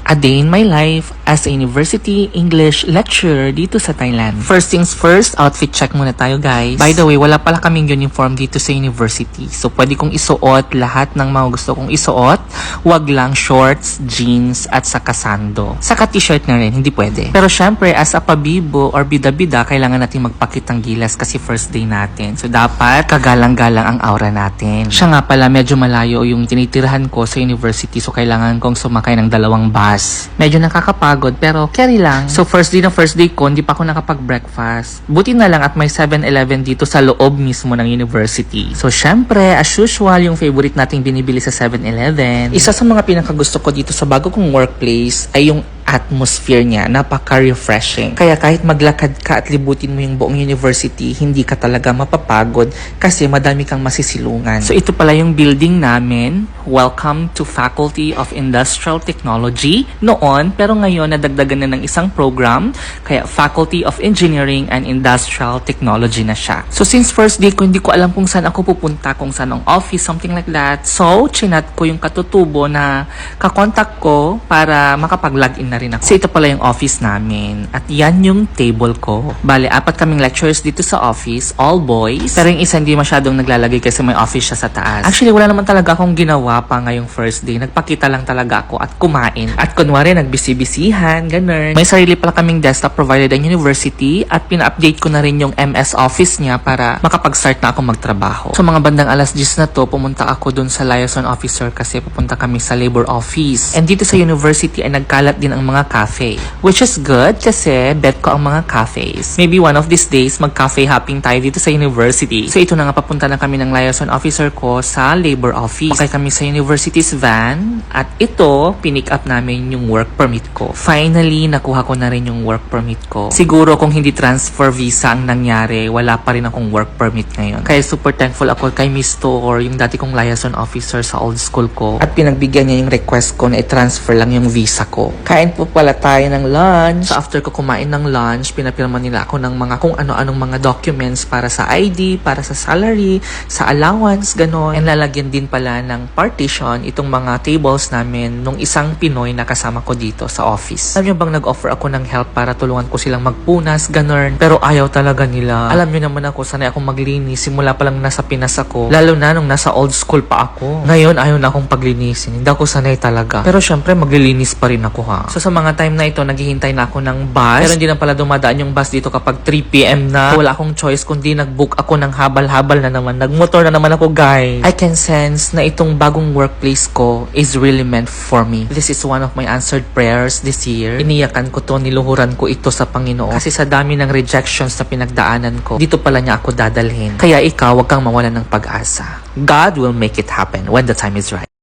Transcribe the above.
A day in my life as a university English lecturer dito sa Thailand. First things first, outfit check muna tayo guys. By the way, wala pala kaming uniform dito sa university. So pwede kong isuot lahat ng mga gusto kong isuot. Wag lang shorts, jeans, at saka sando. Saka t-shirt na rin, hindi pwede. Pero syempre, as a pabibo or bida-bida, kailangan natin magpakitang gilas kasi first day natin. So dapat kagalang-galang ang aura natin. Siya nga pala, medyo malayo yung tinitirahan ko sa university. So kailangan kong sumakay ng dalawang bus. Medyo nakakapagod pero carry lang. So first day ko, hindi pa ako nakapag-breakfast. Buti na lang at may 7-Eleven dito sa loob mismo ng university. So syempre, as usual, yung favorite nating binibili sa 7-Eleven. Isa sa mga pinakagusto ko dito sa bago kong workplace ay yung atmosphere niya, napaka-refreshing. Kaya kahit maglakad ka at libutin mo yung buong university, hindi ka talaga mapapagod kasi madami kang masisilungan. So ito pala yung building namin. Welcome to Faculty of Industrial Technology noon, pero ngayon nadagdagan na ng isang program, kaya Faculty of Engineering and Industrial Technology na siya. So since first day ko, hindi ko alam kung saan ako pupunta, kung saan ang office, something like that. So chinat ko yung katutubo na kakontak ko para makapag-login na rin ako. So ito pala yung office namin. At yan yung table ko. Bale, 4 kaming lecturers dito sa office, all boys. Pero yung isa hindi masyadong naglalagay kasi may office siya sa taas. Actually, wala naman talaga akong ginawa pa ngayong first day. Nagpakita lang talaga ako at kumain. At kunwari, nagbisi-bisihan, ganun. May sarili pala kaming desktop provided ng university at pina-update ko na rin yung MS Office niya para makapag-start na ako magtrabaho. So mga bandang alas 10 na to, pumunta ako dun sa liaison officer kasi pupunta kami sa labor office. And dito sa university ay nagkalat din ang mga cafe. Which is good kasi bet ko ang mga cafes. Maybe one of these days, mag-cafe hopping tayo dito sa university. So ito na nga, papunta na kami ng liaison officer ko sa labor office. Okay kami sa university's van at ito, pinick up namin yung work permit ko. Finally, nakuha ko na rin yung work permit ko. Siguro kung hindi transfer visa ang nangyari, wala pa rin akong work permit ngayon. Kaya super thankful ako kay Miss Tor, yung dati kong liaison officer sa old school ko. At pinagbigyan niya yung request ko na i-transfer lang yung visa ko. Kain po pala tayo ng lunch. So after ko kumain ng lunch, pinapirma nila ako ng mga kung ano-anong mga documents para sa ID, para sa salary, sa allowance, gano'n. And lalagyan din pala ng partition itong mga tables namin nung isang Pinoy na kasama ko dito sa office. Alam nyo bang nag-offer ako ng help para tulungan ko silang magpunas, gano'n. Pero ayaw talaga nila. Alam nyo naman ako, sanay akong maglinis. Simula pa lang nasa Pinas ako. Lalo na nung nasa old school pa ako. Ngayon, ayaw na akong paglinisin. Hindi ako sanay talaga. Pero syempre, maglilinis pa rin ako ha. So sa mga time na ito, naghihintay na ako ng bus. Pero hindi na pala dumadaan yung bus dito kapag 3 PM na. Wala akong choice kundi nag-book ako ng habal-habal na naman. Nagmotor na naman ako, guys. I can sense na itong bagong workplace ko is really meant for me. This is one of my answered prayers this year. Iniyakan ko to, niluhuran ko ito sa Panginoon. Kasi sa dami ng rejections na pinagdaanan ko, dito pala niya ako dadalhin. Kaya ikaw, wag kang mawalan ng pag-asa. God will make it happen when the time is right.